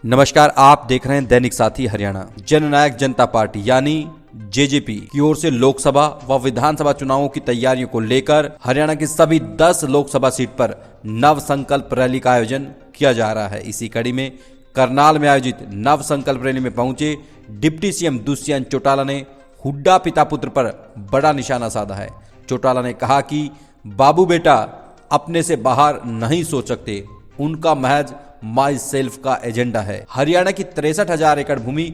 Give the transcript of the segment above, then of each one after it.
नमस्कार, आप देख रहे हैं दैनिक साथी हरियाणा। जननायक जनता पार्टी यानी जेजेपी की ओर से लोकसभा व विधानसभा चुनावों की तैयारियों को लेकर हरियाणा की सभी 10 लोकसभा सीट पर नव संकल्प रैली का आयोजन किया जा रहा है। इसी कड़ी में करनाल में आयोजित नव संकल्प रैली में पहुंचे डिप्टी सीएम दुष्यंत चौटाला ने हुड्डा पिता पुत्र पर बड़ा निशाना साधा है। चौटाला ने कहा कि बाबू बेटा अपने से बाहर नहीं सोच सकते, उनका महज माई सेल्फ का एजेंडा है। हरियाणा की 63,000 एकड़ भूमि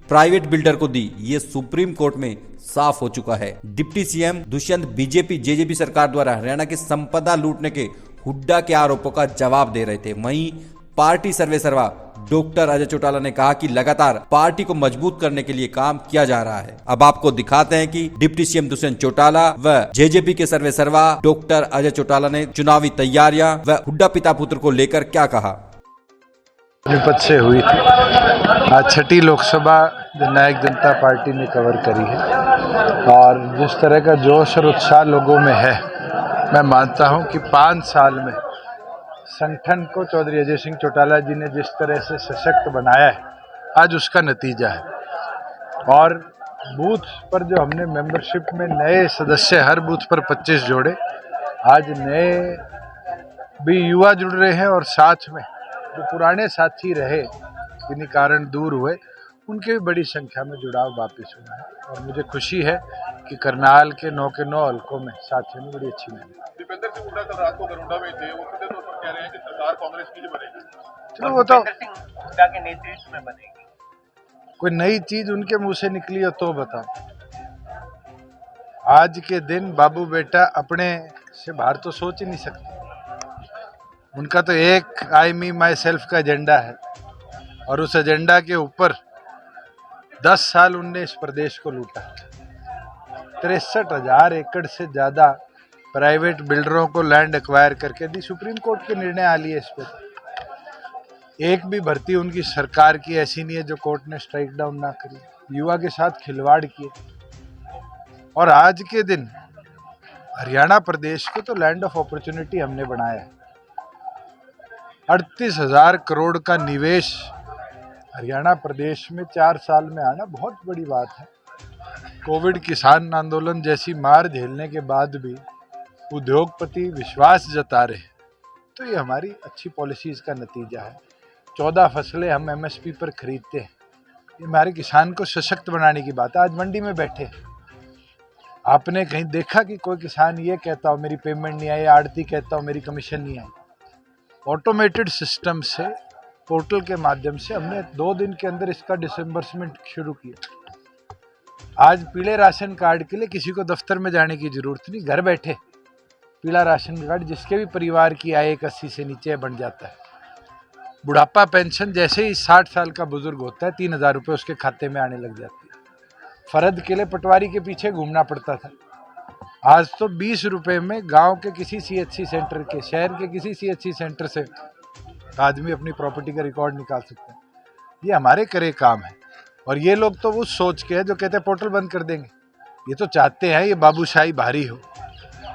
प्राइवेट बिल्डर को दी, ये सुप्रीम कोर्ट में साफ हो चुका है। Deputy CM Dushyant BJP JJP सरकार द्वारा हरियाणा की संपदा लूटने के हुड्डा के आरोपों का जवाब दे रहे थे। वहीं पार्टी सर्वेसर्वा डॉक्टर अजय चौटाला ने कहा कि लगातार पार्टी को मजबूत करने के लिए काम किया जा रहा है। अब आपको दिखाते हैं कि डिप्टी सीएम दुष्यंत चौटाला व जेजेपी के सर्वेसर्वा डॉक्टर अजय चौटाला ने चुनावी तैयारियां व हुड्डा पिता पुत्र को लेकर क्या कहा। पानीपत से हुई थी। आज छठी लोकसभा जननायक जनता पार्टी ने कवर करी है और जिस तरह का जोश और उत्साह लोगों में है, मैं मानता हूं कि 5 साल में संगठन को चौधरी अजय सिंह चौटाला जी ने जिस तरह से सशक्त बनाया है, आज उसका नतीजा है। और बूथ पर जो हमने मेंबरशिप में नए सदस्य हर बूथ पर 25 जोड़े, आज नए भी युवा जुड़ रहे हैं और साथ में जो पुराने साथी रहे जिन्हीं कारण दूर हुए, उनके भी बड़ी संख्या में जुड़ाव वापस हुआ है। और मुझे खुशी है कि करनाल के 9 के 9 हल्कों में साथियों ने बड़ी अच्छी मेहनत। दीपेंद्र सिंह हुड्डा कल रात को गरुड़ा में थे, वो सीधे तौर पर कह रहे हैं कि सरकार कांग्रेस की ही बनेगी। चलो वो तो दीपेंद्र सिंह हुड्डा के नेतृत्व में बनेगी। कोई नई चीज उनके मुंह से निकली हो तो बताओ। आज के दिन बाबू बेटा अपने से बाहर तो सोच ही नहीं सकते। उनका तो एक आई मी माई सेल्फ का एजेंडा है और उस एजेंडा के ऊपर 10 साल उनने इस प्रदेश को लूटा। 63,000 एकड़ से ज्यादा प्राइवेट बिल्डरों को लैंड एक्वायर करके दी। सुप्रीम कोर्ट के निर्णय आ लिए इस पर। एक भी भर्ती उनकी सरकार की ऐसी नहीं है जो कोर्ट ने स्ट्राइक डाउन ना करी। युवा के साथ खिलवाड़ किए और आज के दिन हरियाणा प्रदेश को तो लैंड ऑफ अपॉर्चुनिटी हमने बनाया है। 38,000 करोड़ का निवेश हरियाणा प्रदेश में 4 साल में आना बहुत बड़ी बात है। कोविड किसान आंदोलन जैसी मार झेलने के बाद भी उद्योगपति विश्वास जता रहे, तो ये हमारी अच्छी पॉलिसीज का नतीजा है। 14 फसलें हम एमएसपी पर खरीदते हैं, ये हमारे किसान को सशक्त बनाने की बात है। आज मंडी में बैठे, आपने कहीं देखा कि कोई किसान ये कहता हो मेरी पेमेंट नहीं आई, आड़ती कहता हो मेरी कमीशन नहीं आई। ऑटोमेटेड सिस्टम से, पोर्टल के माध्यम से हमने 2 दिन के अंदर इसका डिसम्बर्समेंट शुरू किया। आज पीले राशन कार्ड के लिए किसी को दफ्तर में जाने की जरूरत नहीं, घर बैठे पीला राशन कार्ड जिसके भी परिवार की आय 80 से नीचे बन जाता है। बुढ़ापा पेंशन जैसे ही 60 साल का बुजुर्ग होता है 3,000 रुपये उसके खाते में आने लग जाती है। फर्द के लिए पटवारी के पीछे घूमना पड़ता था, आज तो 20 रुपये में गांव के किसी सीएचसी सेंटर के, शहर के किसी सीएचसी सेंटर से आदमी अपनी प्रॉपर्टी का रिकॉर्ड निकाल सकते हैं। ये हमारे करे काम है। और ये लोग तो उस सोच के हैं जो कहते हैं पोर्टल बंद कर देंगे। ये तो चाहते हैं ये बाबूशाही भारी हो,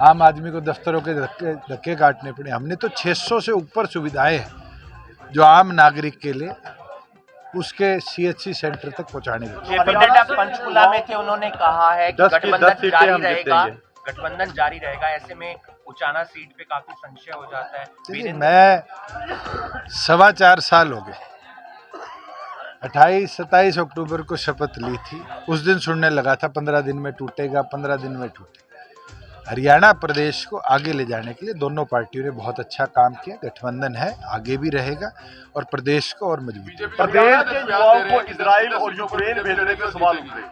आम आदमी को दफ्तरों के धक्के काटने पड़े। हमने तो 600 से ऊपर सुविधाएं हैं जो आम नागरिक के लिए उसके सीएचसी सेंटर तक पहुंचाने के। पंचकुला में थे, उन्होंने कहा है कि गठबंधन जारी रहेगा। ऐसे में उचाना सीट पे काफी संशय हो जाता है। मैं 4.25 साल हो गए, 28-27 अक्टूबर को शपथ ली थी। उस दिन सुनने लगा था 15 दिन में टूटेगा, 15 दिन में टूटेगा। हरियाणा प्रदेश को आगे ले जाने के लिए दोनों पार्टियों ने बहुत अच्छा काम किया। गठबंधन है, आगे भी रहेगा और प्रदेश को और मजबूत। प्रदेश के युवाओं को इजराइल और यूक्रेन भेजने के सवाल उठे।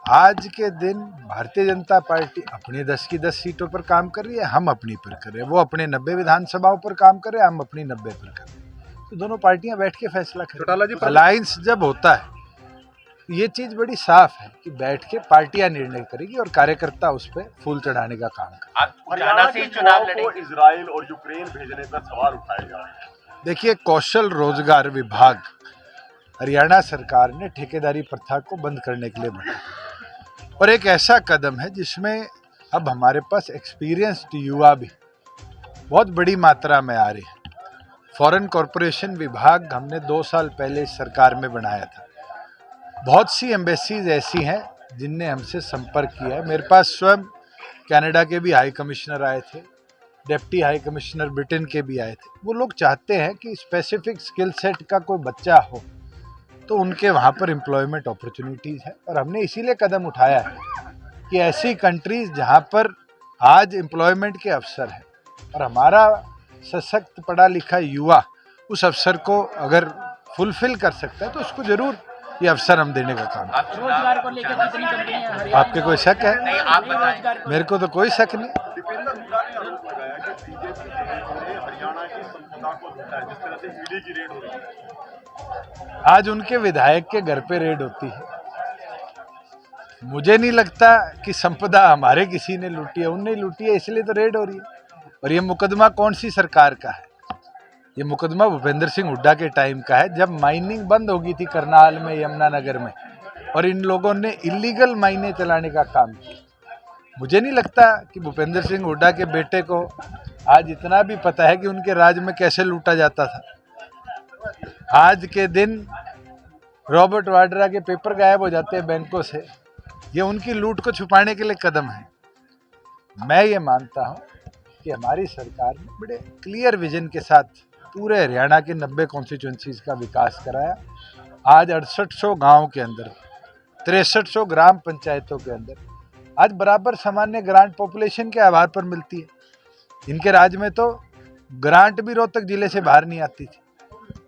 आज के दिन भारतीय जनता पार्टी अपनी 10 की 10 सीटों पर काम कर रही है, हम अपनी पर कर रहे हैं। वो अपने 90 विधानसभाओं पर काम कर रहे हैं, हम अपनी 90 पर कर रहे हैं। तो दोनों पार्टियां बैठ के फैसला करें। अलायंस जब होता है ये चीज बड़ी साफ है कि बैठ के पार्टियां निर्णय करेगी और कार्यकर्ता उस पर फूल चढ़ाने का काम करेंगे। इजराइल और यूक्रेन भेजने का सवाल उठाया जा रहा है। देखिए, कौशल रोजगार विभाग हरियाणा सरकार ने ठेकेदारी प्रथा को बंद करने के लिए बनाया और एक ऐसा कदम है जिसमें अब हमारे पास एक्सपीरियंस्ड युवा भी बहुत बड़ी मात्रा में आ रहे हैं। फॉरेन कॉरपोरेशन विभाग हमने 2 साल पहले इस सरकार में बनाया था। बहुत सी एम्बेसीज ऐसी हैं जिनने हमसे संपर्क किया है। मेरे पास स्वयं कनाडा के भी हाई कमिश्नर आए थे, डिप्टी हाई कमिश्नर ब्रिटेन के भी आए थे। वो लोग चाहते हैं कि स्पेसिफिक स्किल सेट का कोई बच्चा हो तो उनके वहाँ पर एम्प्लॉयमेंट अपॉर्चुनिटीज़ है, और हमने इसीलिए कदम उठाया है कि ऐसी कंट्रीज़ जहाँ पर आज एम्प्लॉयमेंट के अवसर हैं और हमारा सशक्त पढ़ा लिखा युवा उस अवसर को अगर फुलफिल कर सकता है तो उसको जरूर ये अवसर हम देने का काम आप रोजगार को लेकर कितनी कंपनियां करें। आपके कोई शक है? नहीं, आप बताएं। मेरे को तो कोई शक नहीं। दीपेंद्र हुड्डा ने आरोप लगाया कि बीजेपी ने हरियाणा की संपदा को लूटा है, जिस तरह से ईडी की रेड हो रही है। आज उनके विधायक के घर पे रेड होती है। मुझे नहीं लगता कि संपदा हमारे किसी ने लूटी है, उनने लूटी है, इसलिए तो रेड हो रही है। और ये मुकदमा कौन सी सरकार का है? ये मुकदमा भूपेंद्र सिंह हुड्डा के टाइम का है, जब माइनिंग बंद हो गई थी करनाल में, यमुनानगर में, और इन लोगों ने इलीगल माइने चलाने का काम किया। मुझे नहीं लगता कि भूपेंद्र सिंह हुड्डा के बेटे को आज इतना भी पता है कि उनके राज में कैसे लूटा जाता था। आज के दिन रॉबर्ट वाड्रा के पेपर गायब हो जाते हैं बैंकों से, ये उनकी लूट को छुपाने के लिए कदम है। मैं ये मानता हूँ कि हमारी सरकार ने बड़े क्लियर विजन के साथ पूरे हरियाणा के 90 कॉन्स्टिट्यूंसीज का विकास कराया। आज 6800 गाँव के अंदर, 6300 ग्राम पंचायतों के अंदर आज बराबर सामान्य ग्रांट पॉपुलेशन के आधार पर मिलती है। इनके राज्य में तो ग्रांट भी रोहतक जिले से बाहर नहीं आती थी।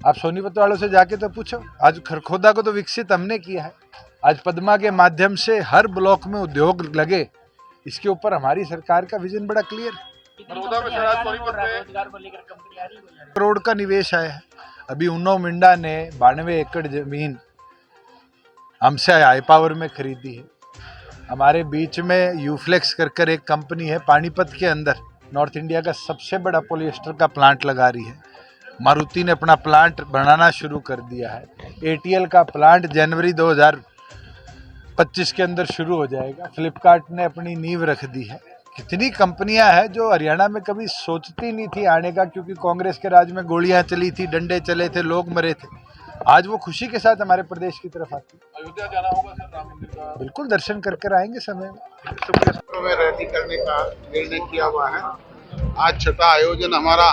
आप सोनीपत वालों से जाके तो पूछो, आज खरखोदा को तो विकसित हमने किया है। आज पद्मा के माध्यम से हर ब्लॉक में उद्योग लगे, इसके ऊपर हमारी सरकार का विजन बड़ा क्लियर है। बड़ौदा में शराब सोनीपत में रोजगार को लेकर कंपनी आ रही है। करोड़ का निवेश आया है। अभी उन्नो मिंडा ने 92 एकड़ जमीन हमसे हाई पावर में खरीदी है। हमारे बीच में यूफ्लेक्स कर एक कंपनी है पानीपत के अंदर, नॉर्थ इंडिया का सबसे बड़ा पॉलिएस्टर का प्लांट लगा रही है। मारुति ने अपना प्लांट बनाना शुरू कर दिया है। एटीएल का प्लांट जनवरी 2025 के अंदर शुरू हो जाएगा। फ्लिपकार्ट ने अपनी नींव रख दी है। कितनी कंपनियां हैं जो हरियाणा में कभी सोचती नहीं थी आने का, क्योंकि कांग्रेस के राज में गोलियां चली थी, डंडे चले थे, लोग मरे थे। आज वो खुशी के साथ हमारे प्रदेश की तरफ आती है। अयोध्या जाना होगा सर, राम मंदिर का बिल्कुल दर्शन करके आएंगे समय में। में रैली करने का निर्णय किया हुआ है। आज छठा आयोजन हमारा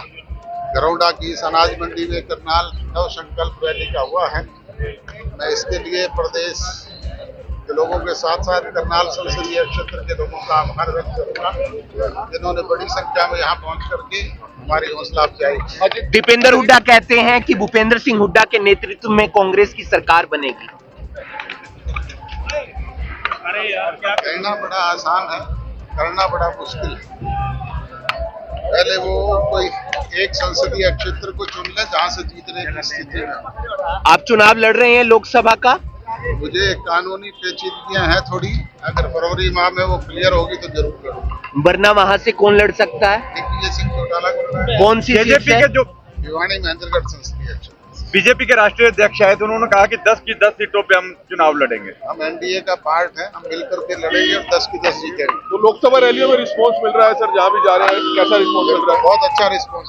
घरौंडा की इस अनाज मंडी में करनाल नव संकल्प रैली का हुआ है। मैं इसके लिए प्रदेश के लोगों के साथ साथ करनाल संसदीय क्षेत्र के लोगों का आभार व्यक्त करूंगा, जिन्होंने बड़ी संख्या में यहाँ पहुंच करके हमारी हौसला अफजाई की। दीपेंद्र हुड्डा कहते हैं कि भूपेंद्र सिंह हुड्डा के नेतृत्व में कांग्रेस की सरकार बनेगी। कहना बड़ा आसान है, करना बड़ा मुश्किल है। पहले वो कोई एक संसदीय क्षेत्र को चुन ले जहाँ से जीतने की स्थिति में। आप चुनाव लड़ रहे हैं लोकसभा का, मुझे कानूनी पेचीदगियां हैं थोड़ी, अगर फरवरी माह में वो क्लियर होगी तो जरूर करूँगा। वरना वहां से कौन लड़ सकता है? दिग्विजय सिंह चौटाला को कौन सी सीट से? भिवानी महेंद्रगढ़ संसदीय क्षेत्र। बीजेपी के राष्ट्रीय अध्यक्ष आए तो उन्होंने कहा कि 10 की 10 सीटों पे हम चुनाव लड़ेंगे। हम एनडीए का पार्ट है, हम मिलकर के लड़ेंगे और 10 की 10 जीतेंगे। तो लोकसभा रैलियों में रिस्पांस मिल रहा है सर, जहाँ भी जा रहे हैं कैसा रिस्पांस मिल रहा है? बहुत अच्छा रिस्पॉन्स।